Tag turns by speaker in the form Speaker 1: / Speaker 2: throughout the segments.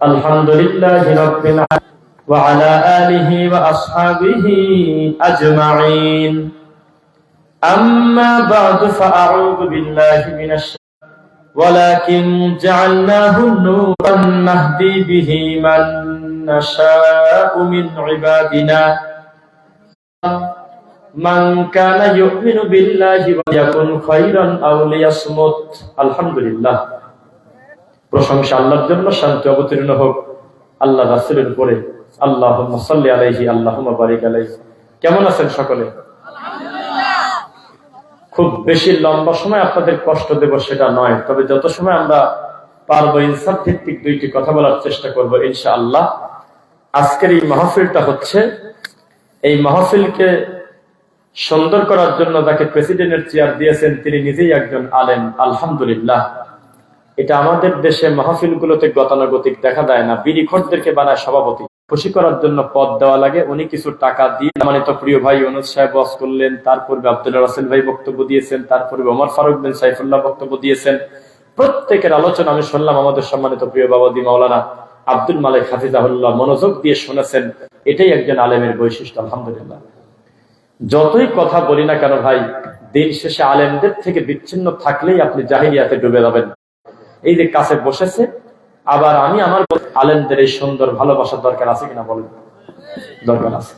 Speaker 1: আলহামদুলিল্লাহি রাব্বিল আলামিন ওয়া আলা আলিহি ওয়া আসহাবিহি আজমাইন। আম্মা বা'দু ফাআউযু বিল্লাহি মিনাশ ওয়ালাকিন জাআলনাহু নূরান নাহদি বিহি মান নাশাউ মিন ইবাদিনা মান কানা ইউমিনু বিল্লাহি ওয়া ইয়াকুন খায়রান আও লিয়াসমুত। আলহামদুলিল্লাহ, প্রশংসা আল্লাহর জন্য, শান্তি অবতীর্ণ হোক আল্লাহ রাসূলের উপরে। আল্লাহুম্মা সাল্লি আলাইহি আল্লাহুম্মা বারিক আলাইহি। কেমন আছেন সকলে? খুব বেশি লম্বা সময় আপনাদের কষ্ট দেব সেটা নয়, তবে যত সময় আমরা পারবো ইনসাফ ভিত্তিক দুইটি কথা বলার চেষ্টা করব ইনশাআল্লাহ। আজকের এই মাহফিলটা হচ্ছে, এই মাহফিলকে সুন্দর করার জন্য যাকে প্রেসিডেন্টের চেয়ার দিয়েছেন তিনি নিজেই একজন আলেম, আলহামদুলিল্লাহ। এটা আমাদের দেশে মাহফিলগুলোতে গতানুগতিক দেখা দেয় না, বিড়িখোরদেরকে বানায় সভাপতি। খুশি করার জন্য পদ দেওয়া লাগে, উনি কিছু টাকা দিয়ে। মানে তো প্রিয় ভাই অনুজ সাহেব ওয়াজ করলেন, তারপরে আব্দুল্লাহ রাসেল ভাই বক্তব্য দিয়েছেন, তারপরে ওমর ফারুক বিন সাইফুল্লাহ বক্তব্য দিয়েছেন। প্রত্যেকের আলোচনা আমি শুনলাম। আমাদের সম্মানিত প্রিয় বাবাদি মাওলানা আব্দুল মালিক হাফিজাহুল্লাহ মনোযোগ দিয়ে শুনেছেন। এটাই একজন আলেমের বৈশিষ্ট্য, আলহামদুলিল্লাহ। যতই কথা বলি না কেন ভাই, দিন শেষে আলেমদের থেকে বিচ্ছিন্ন থাকলেই আপনি জাহিলিয়াতে ডুবে যাবেন। এই যে কাছে বসেছে, আবার আমি আমার আলেমদের এই সুন্দর ভালোবাসার দরকার আছে কিনা বলেন? দরকার আছে।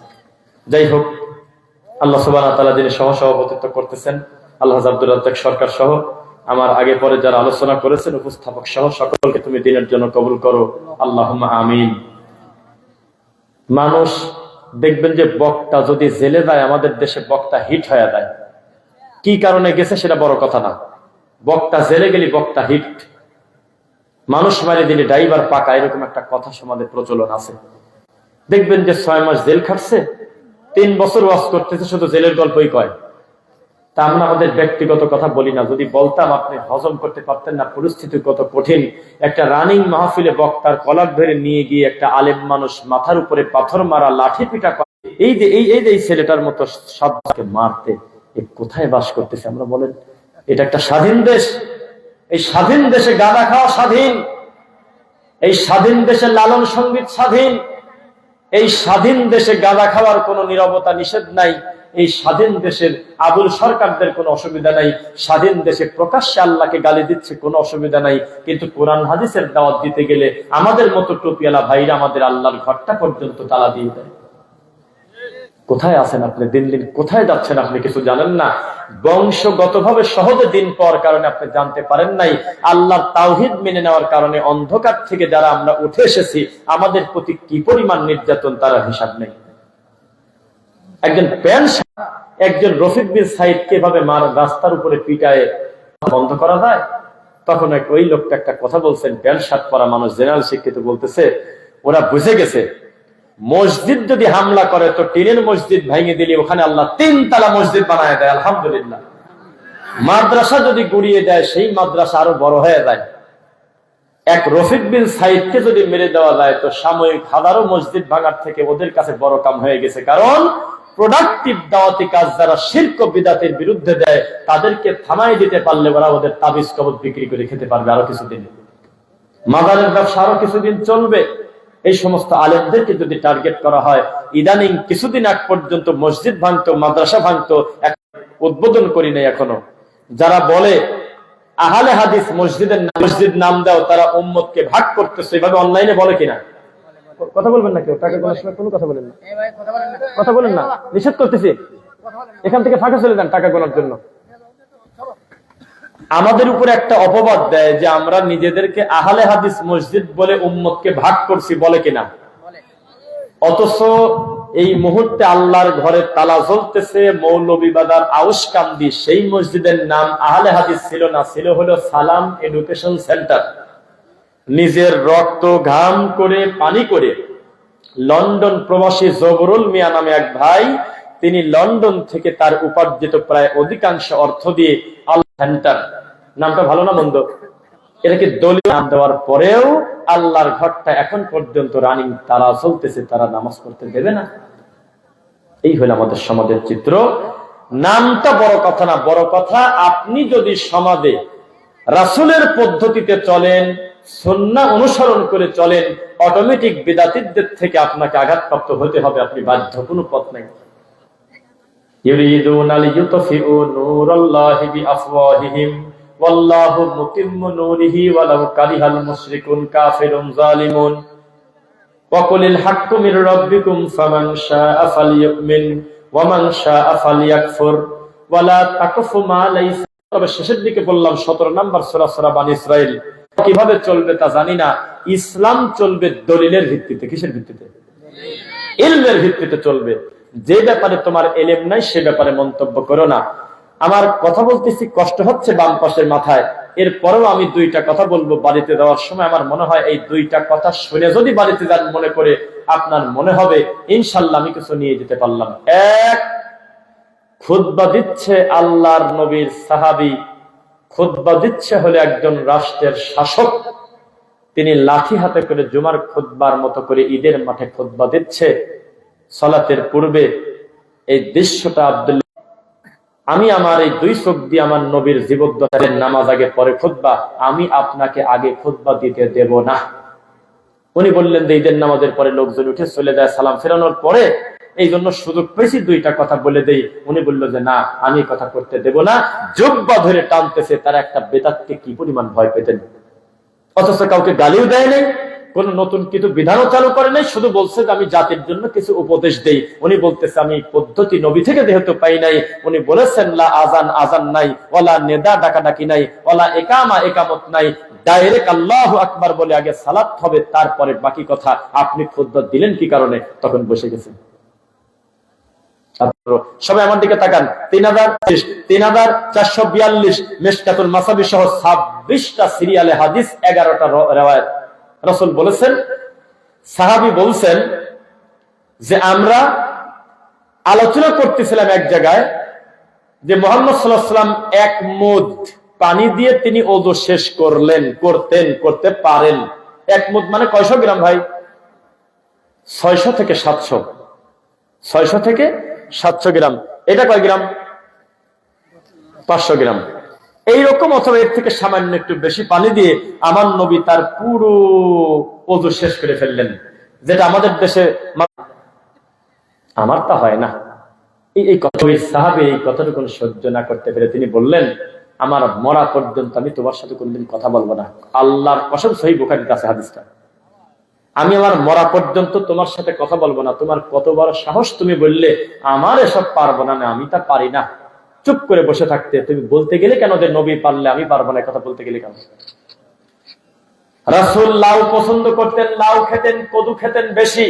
Speaker 1: যাই হোক, আল্লাহ সুবহানাহু ওয়া তাআলা যিনি সহসভাপতিত্ব করতেছেন, আল্লাহ আব্দুল রাজ্জাক সরকার সহ আমার আগে পরে যারা আলোচনা করেছেন, উপস্থাপক সহ সকলকে তুমি দিনের জন্য কবুল করো, আল্লাহুম্মা আমিন। মানুষ দেখবেন যে বক্তা যদি জেলে যায়, আমাদের দেশে বক্তা হিট হয়ে যায়। কি কারণে গেছে সেটা বড় কথা না, বক্তা জেলে গেলে বক্তা হিট। মানুষ মারি দিলে ড্রাইভার পাকা, এরকম একটা কথা সমাজে প্রচলন আছে। দেখবেন যে 6 মাস জেল খাটছে, 3 বছর ওয়াজ করতেছে, শুধু জেলের গল্পই কয়। তা আমরা আমাদের ব্যক্তিগত কথা বলি না। যদি বলতাম আপনি হজম করতে পারতেন না, পরিস্থিতি কত কঠিন। একটা রানিং মাহফিলে বক্তার কলার ধরে নিয়ে গিয়ে একটা আলেম মানুষ মাথার উপরে পাথর মারা, লাঠি পিটা, এই যে ছেলেটার মতো সবকে মারতে, কোথায় বাস করতেছে আমরা বলেন? এটা একটা স্বাধীন দেশ। এই স্বাধীন দেশে গাঁজা খাওয়া স্বাধীন, এই স্বাধীন দেশে লালন সঙ্গীত স্বাধীন, এই স্বাধীন দেশে গাঁজা খাওয়ার কোনো নীরবতা নিষেধ নাই। এই স্বাধীন দেশের আবুল সরকারদের কোনো অসুবিধা নাই। স্বাধীন দেশে প্রকাশ্যে আল্লাহকে গালি দিচ্ছে, কোনো অসুবিধা নাই। কিন্তু কোরআন হাদিসের দাওয়াত দিতে গেলে আমাদের মতো টুপিওয়ালা ভাইরা আমাদের আল্লাহর ঘরটা পর্যন্ত তালা দিয়ে দেয়। কোথায় আছেন আপনি? দিন দিন কোথায় যাচ্ছেন আপনি কিছু জানেন না। বংশগতভাবে সহজে দিন পাওয়ার কারণে আপনি জানতে পারেন নাই। আল্লাহর তাওহীদ মেনে নেওয়ার কারণে অন্ধকার থেকে যারা আমরা উঠে এসেছি, আমাদের প্রতি কি পরিমাণ নির্যাতন তারা হিসাব নেই। একজন রফিক বিন সাইদ কিভাবে রাস্তার উপরে পিটায় বন্ধ করা যায়? তখন ওই লোকটা একটা কথা বলছেন, প্যান্ট শার্ট পরা মানুষ, জেনারেল শিক্ষিত, বলতেছে ওরা বুঝে গেছে মসজিদ যদি হামলা করে তো টিনের মসজিদ ভেঙে দিলে ওখানে আল্লাহ 3 তালা মসজিদ বানায় দেয়, আলহামদুলিল্লাহ। মাদ্রাসা যদি গুড়িয়ে দেয়, সেই মাদ্রাসা আরো বড় হয়ে যায়। এক রফিক বিন সাইদকে যদি মেরে দেওয়া যায়, তো সাময়িক হাজারো মসজিদ ভাঙার থেকে ওদের কাছে বড় কাম হয়ে গেছে। কারণ প্রোডাক্টিভ দাওয়াতি কাজ যারা শিরক ও বিদআতের বিরুদ্ধে দেয়, তাদেরকে থামায় দিতে পারলে ওরা ওদের তাবিজ কবজ বিক্রি করে খেতে পারবে আরো কিছুদিন। মাজারের ব্যবসা আরো কিছুদিন চলবে। এই সমস্ত আলেমদেরকে যদি টার্গেট করা হয়, ইদানিং কিছুদিন আগ পর্যন্ত মসজিদ ভাঙতো, মাদ্রাসা ভাঙতো, উদ্বোধন করি নাই এখনো। যারা বলে আহলে হাদিস মসজিদ নাম দাও, তারা উম্মতকে ভাগ করতেছে, এভাবে অনলাইনে বলে কিনা? কথা বলবেন না কেউ? টাকা গোনার সময় কোনো কথা বলেন না, কথা বলেন না, নিষেধ করতেছি। এখান থেকে ফাঁকা চলে যান টাকা গোনার জন্য। আমাদের উপরে একটা অপবাদ দেয় যে আমরা নিজেদেরকে আহলে হাদিস মসজিদ বলে উম্মতকে ভাগ করছি, বলে কিনা? অথচ এই মুহূর্তে আল্লাহর ঘরে তালা জ্বলতেছে, মৌলভীবাজার আউশকান্দি, সেই মসজিদের নাম আহলে হাদিস ছিল না, ছিল হলো সালাম এডুকেশন সেন্টার। নিজের রক্ত ঘাম করে পানি করে লন্ডন প্রবাসী জবরুল মিয়া নামে এক ভাই, তিনি লন্ডন থেকে তার উপার্জিত প্রায় অধিকাংশ অর্থ দিয়ে আল সেন্টার, নামটা ভালো না মন্দ, এটাকে দলীয় নাম দেওয়ার পরেও আল্লাহর ঘরটা এখন পর্যন্ত রানিং, তারা চলতেছে, তারা নামাজ পড়তে দেবে না। এই হলো আমাদের সমাজের চিত্র। নামটা বড় কথা না, বড় কথা আপনি যদি সমাজে রাসূলের পদ্ধতিতে চলেন, সুন্নাহ অনুসরণ করে চলেন, অটোমেটিক বিদাতীদের থেকে আপনাকে আঘাতপ্রাপ্ত হতে হবে, আপনি বাধ্য, কোনো পথ নাই। ইউরিদুনা লিইউতফিউ নূরাল্লাহি বিআফওয়াহিহিম ওয়াল্লাহু মুতিম্মু নূরিহি ওয়ালাউ কারিহাল মুশরিকুন কাফিরুন জালিমুন ওয়া কুলিল হাক্কু মির রাব্বিকুম ফামান শাআ ফালইউমিন ওয়া মান শাআ ফালইয়াকফুর ওয়া লা তাকফু মা লাইসা। তবে শেষের দিকে বললাম 17 নম্বর সূরা সূরা বনী ইসরাইল। কিভাবে চলবে তা জানি না, ইসলাম চলবে দলিলের ভিত্তিতে। কিসের ভিত্তিতে? ইলমের ভিত্তিতে চলবে। যে ব্যাপারে তোমার এলেম নাই সে ব্যাপারে মন্তব্য করো না। আমার কথা বলতেছি, কষ্ট হচ্ছে বাম পাশের মাথায়, এরপরেও আমি দুইটা কথা বলবো। বাড়িতে যাওয়ার সময় আমার মনে হয় এই দুইটা কথা শুনে যদি বাড়িতে যান, মনে করে আপনার মনে হবে ইনশাল্লাহ আমি কিছু নিয়ে যেতে পারলাম। এক, খুতবা দিচ্ছে আল্লাহর নবীর সাহাবী, খুতবা দিচ্ছে হলে একজন রাষ্ট্রের শাসক, তিনি লাঠি হাতে করে জুমার খুতবার মতো করে ঈদের মাঠে খুতবা দিচ্ছে সালাতের পূর্বে। এই দৃশ্যটা আব্দুল্লাহ, আমি আমার এই দুই চোখ দিয়ে আমার নবীর জীবদ্দশার নামাজ আগে পরে খুতবা, আমি আপনাকে আগে খুতবা দিতে দেব না। উনি বললেন যে ঈদের নামাজের পরে লোকজন উঠে চলে যায় সালাম ফেরানোর পরে, এই জন্য সুযোগ পেয়েছি দুইটা কথা বলে দেই। উনি বলল যে না, আমি কথা করতে দেব না। জুব্বা ধরে টানতেছে, তারা একটা বেদাতকে কি পরিমাণ ভয় পেতেন, অথচ কাউকে গালিও দেয় নাই, কোন নতুন কিছু বিধানও চালু করে নাই, শুধু বলছে যে আমি জাতির জন্য কিছু উপদেশ দেই। উনি বলতেছে আমি পদ্ধতি নবী থেকে যেহেতু পাই নাই, উনি বলেছেন লা আজান আজান নাই, ওয়ালা নেদা ডাকাডাকি নাই, ওয়ালা একামা একামত নাই, ডাইরেক্ট আল্লাহু আকবার বলে আগে সালাত হবে, তারপরে বাকি কথা। আপনি খুতবা দিলেন কি কারণে? তখন বসে গেছেন। সবাই আমার দিকে তাকান। 3442 মিশকাতুল মাসাবি সহ 26টা সিরিয়ালে হাদিস, 11টা riwayat। রাসূল বলেছেন, সাহাবী বলছেন যে আমরা আলোচনা করতেছিলাম এক জায়গায় যে মুহাম্মদ সাল্লাল্লাহু আলাইহি ওয়াসাল্লাম এক মুদ পানি দিয়ে তিনি ওযু শেষ করতে পারেন। এক মুদ মানে কয়শো গ্রাম ভাই? 600 থেকে 700, 600 থেকে 700 গ্রাম। এটা কয় গ্রাম? 500 গ্রাম। এইরকম অথবা এর থেকে সামান্য একটু বেশি পানি দিয়ে আমার নবী তার পুরো ওযু শেষ করে ফেললেন, যেটা আমাদের দেশে আমার তা হয় না। এই সাহাবী এই কথাটুকু সহ্য না করতে পেরে তিনি বললেন, আমার মরা পর্যন্ত আমি তোমার সাথে কোনদিন কথা বলবো না। আল্লাহর কসম, সহিহ বুখারীতে আছে হাদিসটা। আমি আমার মরা পর্যন্ত তোমার সাথে কথা বলবো না। তোমার কত বড় সাহস, তুমি বললে আমার এসব পারবো না। না, আমি তা পারি না। চুপ করে বসে থাকতে তুমি বলতে গেলে কেন যে নবী পারলে আমি পারবো না, কথা বলতে গেলে কেন? রাসূল লাউ পছন্দ করতেন, লাউ খেতেন, কদু খেতেন বেশি।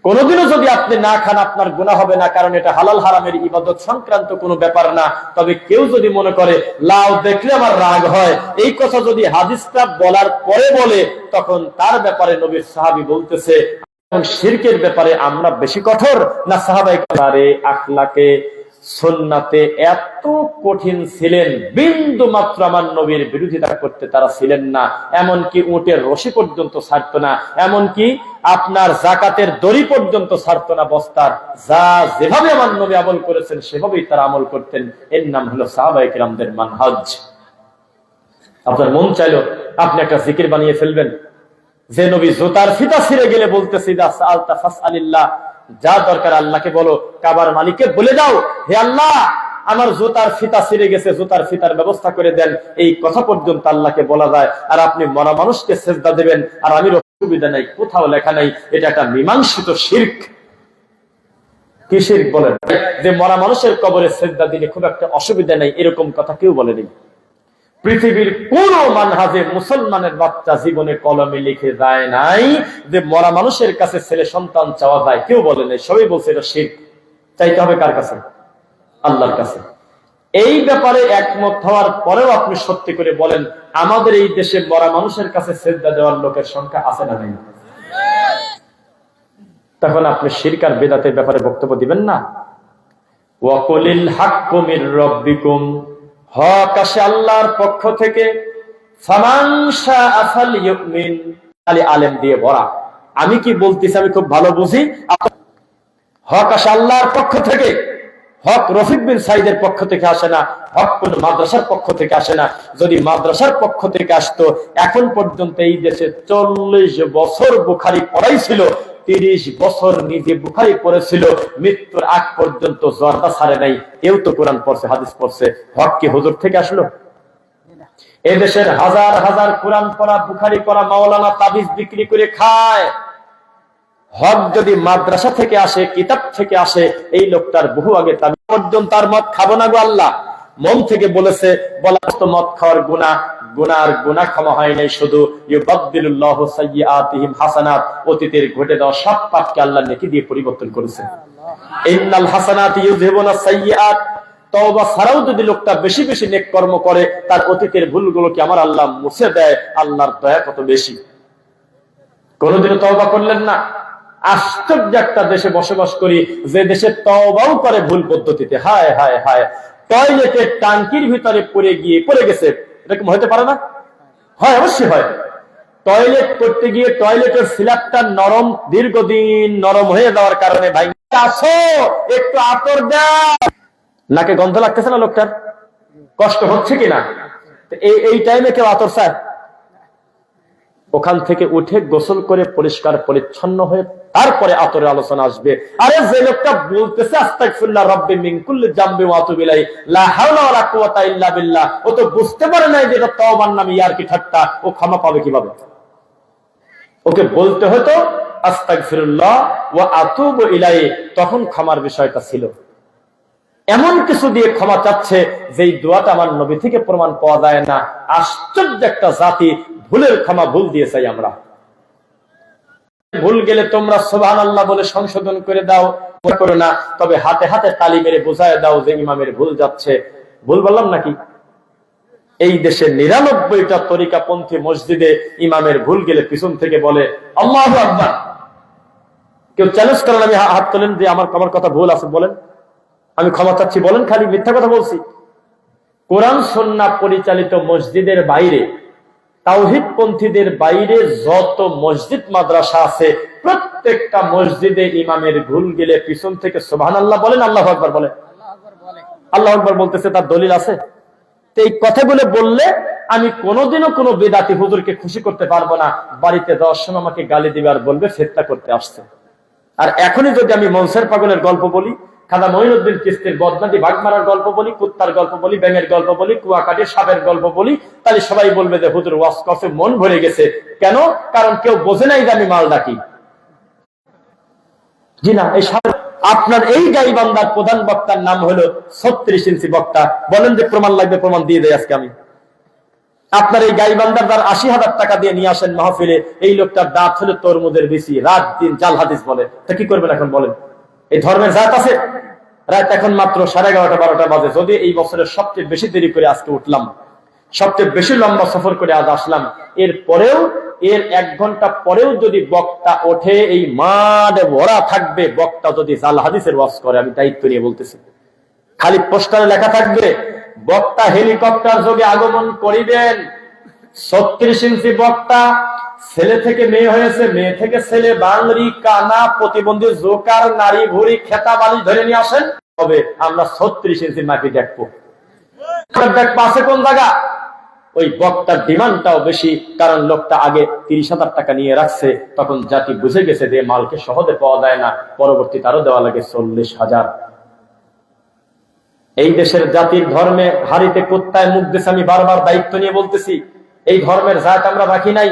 Speaker 1: কোনদিনও যদি আপনি না খান আপনার গুনাহ হবে না, কারণ এটা হালাল হারামের ইবাদত সংক্রান্ত কোনো ব্যাপার না। তবে কেউ যদি মনে করে লাউ দেখলে আমার রাগ হয়, এই কথা যদি হাদিসটা বলার পরে বলে, তখন তার ব্যাপারে নবীর সাহাবী বলতেছে শিরকের ব্যাপারে আমরা বেশি কঠোর না সাহাবায়ে কেরামের আখলাকে সুন্নাতে এত কঠিন ছিলেন, বিন্দু মাত্র আমার নবীর বিরোধিতা করতে তারা ছিলেন না। এমনকি উটের রশি পর্যন্ত ছাড়তো না, এমনকি আপনার যাকাতের দড়ি পর্যন্ত ছাড়তো না বস্তার। যা যেভাবে আমার নবী আমল করেছেন সেভাবেই তারা আমল করতেন। এর নাম হলো সাহাবায়ে কেরামদের মানহাজ। আপনার মন চাইলো আপনি একটা জিকির বানিয়ে ফেলবেন, যে নবী জুতার ফিতা ছিঁড়ে গেলে বলতেছি আলতা ফাসআলিল্লাহ, যা দরকার আল্লাহকে বলো, কাবার মালিককে বলে দাও, হে আল্লাহ আমার জুতার ফিতা ছিঁড়ে গেছে, জুতার ফিতার ব্যবস্থা করে দেন। এই কথা পর্যন্ত আল্লাহকে বলা যায়। আর আপনি মরা মানুষকে সেজদা দেবেন আর আমি অসুবিধা নাই, কোথাও লেখা নাই। এটা একটা মীমাংসিত শিরক। কি শিরক বলেন? যে মরা মানুষের কবরে সেজদা দিলে খুব একটা অসুবিধা নেই, এরকম কথা কেউ বলেনি। পৃথিবীর কোন মানহাজে মুসলমানের বাচ্চা জীবনে কলমে লিখে যায় নাই যে মরা মানুষের কাছে ছেলে সন্তান চাওয়া যায়, কেউ বলে নাই। সবাই বলছে এটা শিরক। চাইতে হবে কার কাছে? আল্লাহর কাছে। এই ব্যাপারে একমত হওয়ার পরেও আপনি সত্যি করে বলেন, আমাদের এই দেশে মরা মানুষের কাছে সিজদা দেওয়ার লোকের সংখ্যা আছে না নাই? তখন আপনি শিরক আর বিদআতের ব্যাপারে বক্তব্য দিবেন না। ওয়াকুলিল হাক্কু মির রাব্বিকুম, হক আসে আল্লাহর পক্ষ থেকে। ফামান শাআ ফালইউমিন, খালি আলেম দিয়ে ভরা। আমি কি বলতেছি আমি খুব ভালো বুঝি। হক আসে আল্লাহর পক্ষ থেকে। হক রফিক বিন সাইদের পক্ষ থেকে আসে না, হক কোন মাদ্রাসার পক্ষ থেকে আসে না। যদি মাদ্রাসার পক্ষ থেকে আসতো, এখন পর্যন্ত এই দেশে 40 বছর বুখারী পড়াইছিল, 30 বছর নিজে বুখারী পড়েছিল, মৃত্যুর আগ পর্যন্ত জর্দা ছাড়ে নাই। কেউ তো কোরআন পড়ছে, হাদিস পড়ছে। হক কি হুজুর থেকে আসলো? এদেশের হাজার হাজার কোরআন পড়া, বুখারী পড়া মাওলানা তাবিজ বিক্রি করে খায়। হক যদি মাদ্রাসা থেকে আসে, কিতাব থেকে আসে, এই লোকটার বহু আগে তাবিজ পর্যন্ত তার মত খাবো না গো আল্লাহ। মন থেকে বলেছে, বলা তো মত খাওয়ার গুনাহ, গুনার গুনাহ ক্ষমা হয় নাই, শুধু ইউবাদদিলুল্লাহু সাইয়্যাতিহিম হাসানাত, অতীতের ঘটে দেওয়া সব পাপকে আল্লাহ নেকি দিয়ে পরিবর্তন করেছে। ইন্নাল হাসানাতি ইউযহিবুনাস সাইয়্যাত, তওবা ছাড়াও যদি লোকটা বেশি বেশি নেক কর্ম করে, তার অতীতের ভুলগুলোকে আমার আল্লাহ মুছে দেয়। আল্লাহর দয়া কত বেশি। কোনদিনও তওবা করলেন না। আশ্চর্য একটা দেশে বসবাস করি, যে দেশে তওবাও করে ভুল পদ্ধতিতে। হায় হায় হায়, টয়লেটের টাঙ্কির ভিতরে পড়ে গেছে, এরকম হতে পারে না? হয়, অবশ্যই হয়। টয়লেট করতে গিয়ে টয়লেটের স্ল্যাবটা নরম, দীর্ঘদিন নরম হয়ে যাওয়ার কারণে ভাই আসো একটু আতর দাও, নাকে গন্ধ লাগতেছে না লোকটার? কষ্ট হচ্ছে কিনা? এই টাইমে কেউ আতর চায়? ওখান থেকে উঠে গোসল করে পরিষ্কার পরিচ্ছন্ন হয়ে তারপরে আতরের আলোচনা আসবে। আরে যে লোকটা বলতেছে আস্তাগফিরুল্লাহ রাব্বি মিন কুল্লি যামবি ওয়া আতুবু ইলাইহি লা হাওলা ওয়ালা কুওয়াতা ইল্লা বিল্লাহ, ও তো বুঝতে পারে না যে এটা তওবার নাম, ইয়ার কি ঠাট্টা। ও ক্ষমা পাবে কিভাবে? ওকে বলতে হতো আস্তাগফিরুল্লাহ ওয়া আতুবু ইলাইহি, তখন ক্ষমার বিষয়টা ছিল। এমন কিছু দিয়ে ক্ষমা চাচ্ছে যেই দোয়াটা আমার নবী থেকে প্রমাণ পাওয়া যায় না। আশ্চর্য একটা জাতি, ভুলের ক্ষমা ভুল দিয়ে চাই আমরা। ভুল গেলে তোমরা সুবহানাল্লাহ বলে সংশোধন করে দাও, করো না, তবে হাতে হাতে তালি মেরে বোঝায় দাও যে ইমামের ভুল যাচ্ছে। ভুল বললাম নাকি? এই দেশে 99টা তরিকাপন্থী মসজিদে ইমামের ভুল গেলে পিছন থেকে বলে আল্লাহু আকবার। কেউ চ্যালেঞ্জ করেন, আমি হাত তোলেন যে আমার কথা ভুল আছে, বলেন আমি ক্ষমা চাচ্ছি, বলেন খালি মিথ্যা কথা বলছি। কোরআন সুন্নাহ পরিচালিত মসজিদের বাইরে, তাওহীদ পন্থীদের বাইরে যত মসজিদ মাদ্রাসা আছে, প্রত্যেকটা মসজিদে ইমামের ভুল গেলে পিছন থেকে সুবহানাল্লাহ বলেন, আল্লাহু আকবার বলেন। আল্লাহু আকবার বলতেছে, তার দলিল আছে? তো এই কথাগুলো বললে আমি কোনোদিনও কোনো বেদাতি হুজুরকে খুশি করতে পারবো না। বাড়িতে যাওয়ার সময় আমাকে গালি দিবে আর বলবে ফেতনা করতে আসছে। আর এখনই যদি আমি মনসের পাগলের গল্প বলি, খাজা মঈনুদ্দিন চিশতির বদনাটি বাঘ মারার গল্প বলি, কুত্তার গল্প বলি, ব্যাঙের গল্প বলি, কুয়াকাটির সাপের গল্প বলি, তাহলে সবাই বলবে যে হুজুর ওয়াজ করছে, মন ভরে গেছে। কেন? কারণ কেউ বোঝে নাই যে আমি মাল ডাকি। জি না, এই আপনার এই গাইবান্ধার প্রধান বক্তার নাম হলো 36 ইঞ্চি বক্তা। বলেন যে প্রমাণ লাগবে, প্রমাণ দিয়ে দেয় আজকে আমি। আপনার এই গাইবান্ধার দ্বার 80,000 টাকা দিয়ে নিয়ে আসেন মাহফিলে, এই লোকটার দাঁত হলো তরমুজের বেশি, রাত দিন জাল হাদিস বলে। তা কি করবেন এখন বলেন? এই ধর্মের জাত আছে? রাত এখন মাত্র 11:30-12টা বাজে। যদি এই বছরের সবচেয়ে বেশি দেরি করে আজকে উঠলাম, সবচেয়ে বেশি লম্বা সফর করে আজ আসলাম, এর 1 ঘন্টা পরেও যদি বক্তা ওঠে, এই মাঠ ভরা থাকবে। বক্তা যদি জাল হাদিসের ওয়াজ করে, আমি দায়িত্ব নিয়ে বলতেছি, খালি পোস্টারে লেখা থাকবে বক্তা হেলিকপ্টার যোগে আগমন করিবেন। 36 ইঞ্চি বক্তা, ছেলে থেকে মেয়ে হয়েছে, মেয়ে থেকে ছেলে, বাংরি, কানা, প্রতিবন্ধী, জোকার, নারী, ভুড়ি, খেতা, বালি ধরে নিয়ে আসেন, তবে আমরা 36 ইঞ্চি মাটি দেখবো। দেখবো আছে কোন জায়গা? ওই বক্তার ডিমান্ডটাও বেশি, কারণ লোকটা আগে 30,000 টাকা নিয়ে রাখছে। তখন জাতি বুঝে গেছে যে মালকে সহজে পাওয়া যায় না, পরবর্তীতে আরো দেওয়া লাগে 40,000। এই দেশের জাতির ধর্মে হাড়িতে কুত্তায় মুখ দিয়েছে, আমি বারবার দায়িত্ব নিয়ে বলতেছি। এই ধর্মের জাত আমরা রাখি নাই।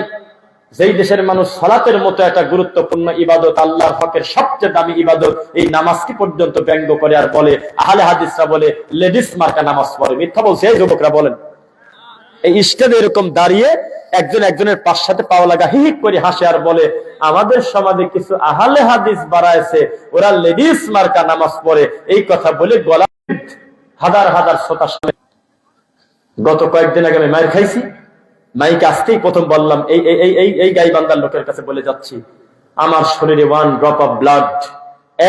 Speaker 1: যেই দেশের মানুষ সালাতের মতো একটা গুরুত্বপূর্ণ ইবাদত, আল্লাহর হকের সবচেয়ে দামি ইবাদত, এই নামাজকে পর্যন্ত ব্যঙ্গ করে আর বলে, আহলে হাদিসরা বলে লেডিস মার্কা নামাজ পড়ে। মিথ্যা বলছে এই যুবকরা, বলেন। এই স্টেজে এরকম দাঁড়িয়ে একজন একজনের পাশ সাথে পাওয়া লাগা হিহিক করে হাসে আর বলে, আমাদের সমাজে কিছু আহলে হাদিস বাড়াইছে, ওরা লেডিস মার্কা নামাজ পড়ে। এই কথা বলে গলা হাজার হাজার শ্রোতা সামনে। গত কয়েকদিন আগে আমি মায়ের খাইছি, মাইকে আসতেই প্রথম বললাম, এই গাইবান্ধার লোকের কাছে বলে যাচ্ছি, আমার শরীরে 1 ড্রপ অফ ব্লাড,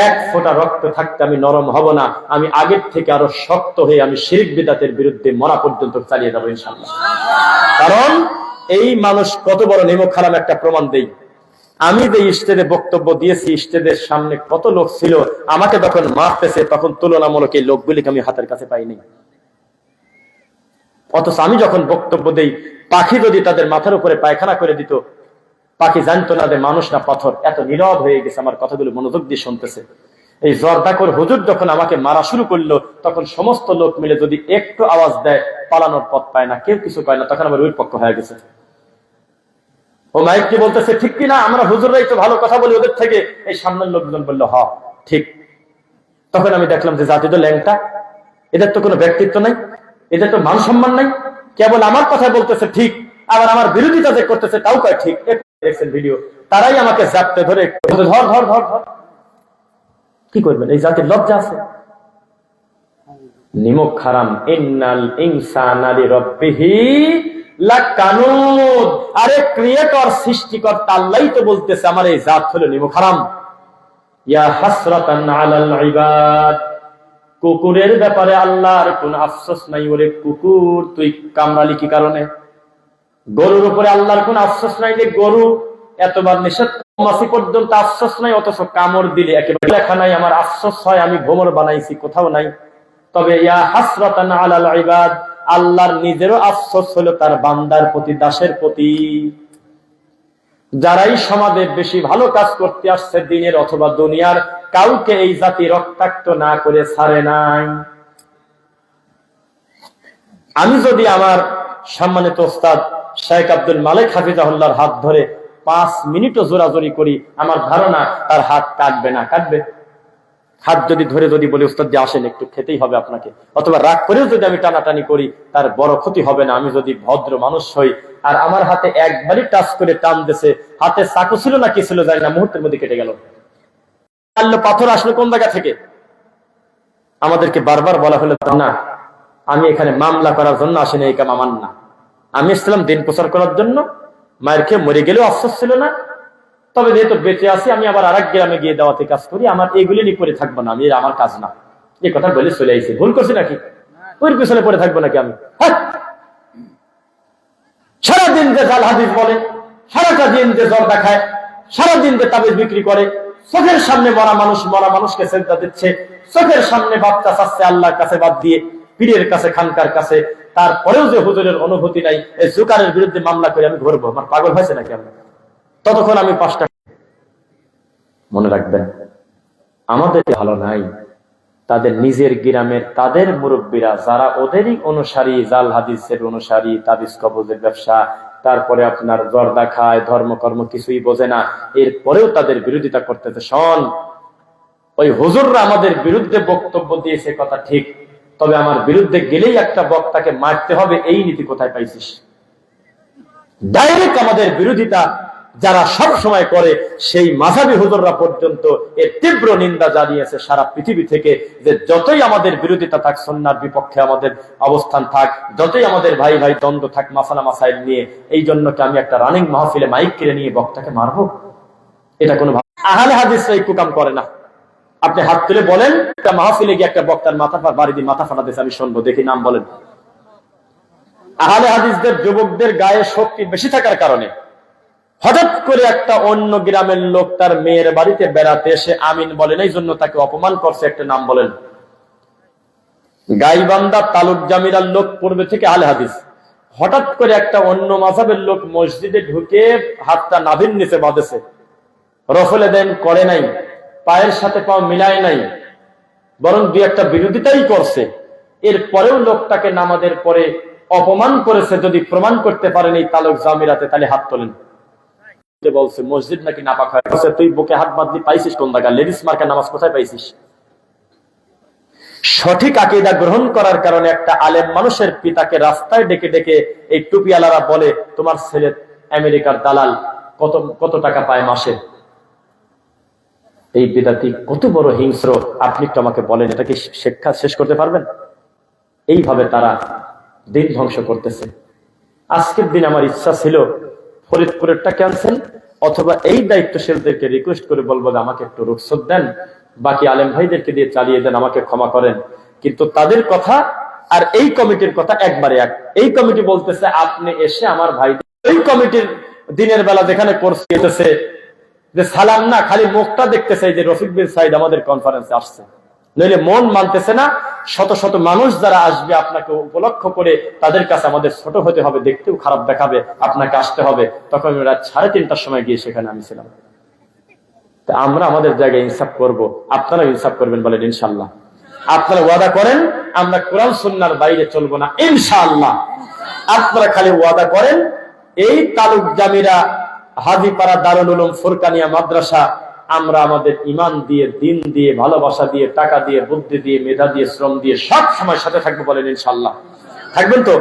Speaker 1: 1 ফোঁটা রক্ত থাকতে আমি নরম হব না। আমি আগের থেকে আরো শক্ত হয়ে আমি শিরক বিদআতের বিরুদ্ধে মরা পর্যন্ত চালিয়ে যাবো ইনশাআল্লাহ। কারণ এই মানুষ কত বড় নেমক হারাম একটা প্রমাণ দেই। আমি যে স্টেজে বক্তব্য দিয়েছি, স্টেজের সামনে কত লোক ছিল, আমাকে যখন মারতেছে তখন তুলনামূলক এই লোকগুলিকে আমি হাতের কাছে পাইনি। অথচ আমি যখন বক্তব্য দেই, পাখি যদি তাদের মাথার উপরে পায়খানা করে দিত, পাখি জানতো না যে মানুষ না পাথর, এত নীরব হয়ে গেছে, আমার কথাগুলো মনোযোগ দিয়ে শুনতেছে। এই জর্দাকর হুজুর যখন আমাকে মারা শুরু করলো, তখন সমস্ত লোক মিলে যদি একটু আওয়াজ দেয়, পালানোর পথ পায় না, কেউ কিছু পায় না, তখন আমার ওই পক্ষ হয়ে গেছে। ও মাইক কি বলতেছে, ঠিক কিনা? আমরা হুজুররাই তো ভালো কথা বলি ওদের থেকে। এই সামনের লোকজন বললো হ ঠিক। তখন আমি দেখলাম যে জাতি তো ল্যাংটা, এদের তো কোনো ব্যক্তিত্ব নাই, এদের তো মান সম্মান নাই, কেবল আমার কথা বলতেছে ঠিক, আবার আমার বিরোধিতা যে করতেছে তাও কয় ঠিক। দেখছেন ভিডিও, তারাই আমাকে জাপতে ধরে ধর ধর ধর ধর। কি করবেন? এই জাতির লজ্জা আছে? নিমক হারাম। ইন্নাল ইনসানা লিরাব্বিহি লাকানুদ। আরে ক্রিয়েটর, সৃষ্টিকর্তা আল্লাহই তো বলতেছে আমার এই জাত হলো নিমক হারাম। ইয়া হাসরাতান আলাল ইবাদ। কুকুরের ব্যাপারে আল্লাহর কোন আফসোস নাই। ওরে কুকুর, তুই কামড়ালি কি কারণে? গরুর উপরে আল্লাহর কোন আফসোস নাই যে গরু এতবার নিষেধ, মাসি পর্যন্ত আফসোস নাই, অথচ কামড় দিলে একেবারে লেখা নাই আমার আফসোস হয়, আমি ভ্রমর বানাইছি, কোথাও নাই। তবে ইয়া হাসরাতান আলাল ইবাদ, আল্লাহর নিজেরও আফসোস হলো তার বান্দার প্রতি, দাসের প্রতি। যারাই সমাজে বেশি ভালো কাজ করতে আসছে, দিনের অথবা দুনিয়ার, কাউকে এই জাতি রক্তাক্ত না করে ছাড়ে নাই। আমি যদি আমার সম্মানিত ওস্তাদ শেখ আব্দুল মালিক হাফিজাহুল্লাহর হাত ধরে 5 মিনিটও জোরাজোরি করি, আমার ধারণা তার হাত কাটবে না। কাটবে? হাত যদি ধরে যদি বলি ওস্তাদ যে আসেন একটু খেতেই হবে আপনাকে, অথবা রাগ করেও যদি আমি টানাটানি করি, তার বড় ক্ষতি হবে না। আমি যদি ভদ্র মানুষ হই, আর আমার হাতে একবারই টাচ করে টান দিয়েছে, হাতে চাকু ছিল না কি ছিল জানি না, মুহূর্তের মধ্যে কেটে গেল। পাথর আসলে কোন জায়গা থেকে? আমাদেরকে বারবার বলা হলো না, আমি এখানে মামলা করার জন্য আসিনি, এই কাম আমার না। আমি এসেছিলাম দিন প্রচার করার জন্য। মায়ের খেয়ে মরে গেলেও আফসোস ছিল না, তবে যেহেতু বেঁচে আছি, আমি আবার আরেক গ্রামে গিয়ে দাওয়াতে কাজ করি, আমার এইগুলি নিয়ে করে থাকবো না, আমি আমার কাজ না। এই কথা বলে চলে আইছি। ভুল করছি নাকি? ওর পিছনে পড়ে থাকবো নাকি আমি? সারাদিন যে জাল হাদিস বলে, সারাটা দিন যে জর্দা খায়, সারাদিন যে তাবিজ বিক্রি করে, চোখের সামনে মরা মানুষকে সেজদা দিচ্ছে, চোখের সামনে বাচ্চা চাচ্ছে আল্লাহর কাছে বাদ দিয়ে, পীরের কাছে, খানকার কাছে, তারপরেও যে হুজুরের অনুভূতি নাই, এই জুকারের বিরুদ্ধে মামলা করে আমি ঘুরবো, আমার পাগল হয়েছে নাকি আমরা? ততক্ষণ আমি 5টা। মনে রাখবেন, আমাদের ভালো নাই, তাদের নিজের গ্রামের তাদের মুরব্বীরা যারা ওদেরই অনুসারী, জাল হাদিসের অনুসারী, তাবিজ কবজের ব্যবসা, তারপরে আপনার জর্দা খায়, ধর্মকর্ম কিছুই বোঝে না, এরপরেও তাদের বিরোধিতা করতেছে। শোন, ওই হুজুররা আমাদের বিরুদ্ধে বক্তব্য দিয়েছে কথা ঠিক, তবে আমার বিরুদ্ধে গেলেই একটা বক্তাকে মারতে হবে, এই নীতি কোথায় পাইছিস? ডাইরেক্ট আমাদের বিরোধিতা যারা সব সময় করে, সেই মাযহাবী হুজুররা পর্যন্ত এর তীব্র নিন্দা জানিয়েছে সারা পৃথিবী থেকে, যে যতই আমাদের বিরোধিতা থাক, সুন্নাহর বিপক্ষে আমাদের অবস্থান থাক, যতই আমাদের ভাই ভাই দ্বন্দ্ব থাক মাসালা মাসাইল নিয়ে, এই জন্য কি আমি একটা রানিং মাহফিলে মাইক কিনে নিয়ে বক্তাকে মারবো? এটা কোনো আহলে হাদিসরা এই কুকাম করে না। আপনি হাত তুলে বলেন, একটা মাহফিলে গিয়ে একটা বক্তার মাথা বাড়ি দিয়ে মাথা ফাটা দিয়েছে, আমি শুনবো, দেখি নাম বলেন। আহলে হাদিসদের যুবকদের গায়ে শক্তি বেশি থাকার কারণে হঠাৎ করে একটা অন্য গ্রামের লোক তার মেয়ের বাড়িতে বেড়াতে এসে আমিন বলেন, এই জন্য তাকে অপমান করছে। একটা নাম বলেন। গাইবান্ধা তালুক জামিরার লোক, পূর্বে থেকে আহলে হাদিস, হঠাৎ করে একটা অন্য মাযহাবের লোক মসজিদে ঢুকে হাতটা নাভির নিচে বাঁধেছে, রফলে দেন করে নাই, পায়ের সাথে পাও মিলায় নাই, বরং দুই একটা বিরোধিতাই করছে। এরপরেও লোকটাকে নামাজের পরে অপমান করেছে। যদি প্রমাণ করতে পারেন এই তালুক জামিরাতে, তাহলে হাত তোলেন। বলছে মসজিদ নাকি নাপাক হয়ে গেছে। তুই বুকে হাত বাঁধলি পাইছিস কোন জায়গা? লেডিস মার্কা নামাজ কোথায় পাইছিস? সঠিক আকীদা গ্রহণ করার কারণে একটা আলেম মানুষের পিতাকে রাস্তায় ডেকে ডেকে এই টুপিওয়ালারা বলে, তোমার ছেলে আমেরিকার দালাল, কত টাকা পায় মাসে। এই বিদাতি কত বড় হিংস্র, আপনি একটু আমাকে বলেন, এটা কি শিক্ষা শেষ করতে পারবেন? এইভাবে তারা দিন ধ্বংস করতেছে। আজকের দিন আমার ইচ্ছা ছিল ফরিদপুরেরটা ক্যান্সেল, অথবা এই দায়িত্বশীলদেরকে রিকোয়েস্ট করে বলবো যে আমাকে একটু রুখসত দেন, বাকি আলেম ভাইদেরকে দিয়ে চালিয়ে দেন, আমাকে ক্ষমা করেন। কিন্তু তাদের কথা আর এই কমিটির কথা একবারে এক। এই কমিটি বলতেছে আপনি এসে আমার ভাই, এই কমিটির দিনের বেলা যেখানে কোর্স দিতেছে যে সালাম না, খালি মুখটা দেখতে চাই যে রফিক বিন সাইদ আমাদের কনফারেন্সে আসছে, নইলে মন মানতেছে না। শত শত মানুষ যারা আসবে আপনাকে উপলক্ষ করে, তাদের কাছে আমাদের ছোট হতে হবে, দেখতেও খারাপ দেখাবে, আপনাকে আসতে হবে। তখন রাত 3:30টার সময় গিয়ে সেখানে আমি ছিলাম। তা আমরা আমাদের জায়গায় ইনসাফ করব, আপনারা ইনসাফ করবেন বলেন ইনশাআল্লাহ। আপনারা ওয়াদা করেন আমরা কোরআন সুন্নাহর বাইরে চলবো না ইনশাআল্লাহ। আপনারা খালি ওয়াদা করেন এই তালুক জামিরা হাজীপাড়া দারুল উলুম ফুরকানিয়া মাদ্রাসা আমরা আমাদের ঈমান দিয়ে, দিন দিয়ে, ভালোবাসা দিয়ে, টাকা দিয়ে, বুদ্ধি দিয়ে, মেধা দিয়ে, শ্রম দিয়ে সব সময় সাথে থাকবো বলেন ইনশাআল্লাহ। থাকবেন তো?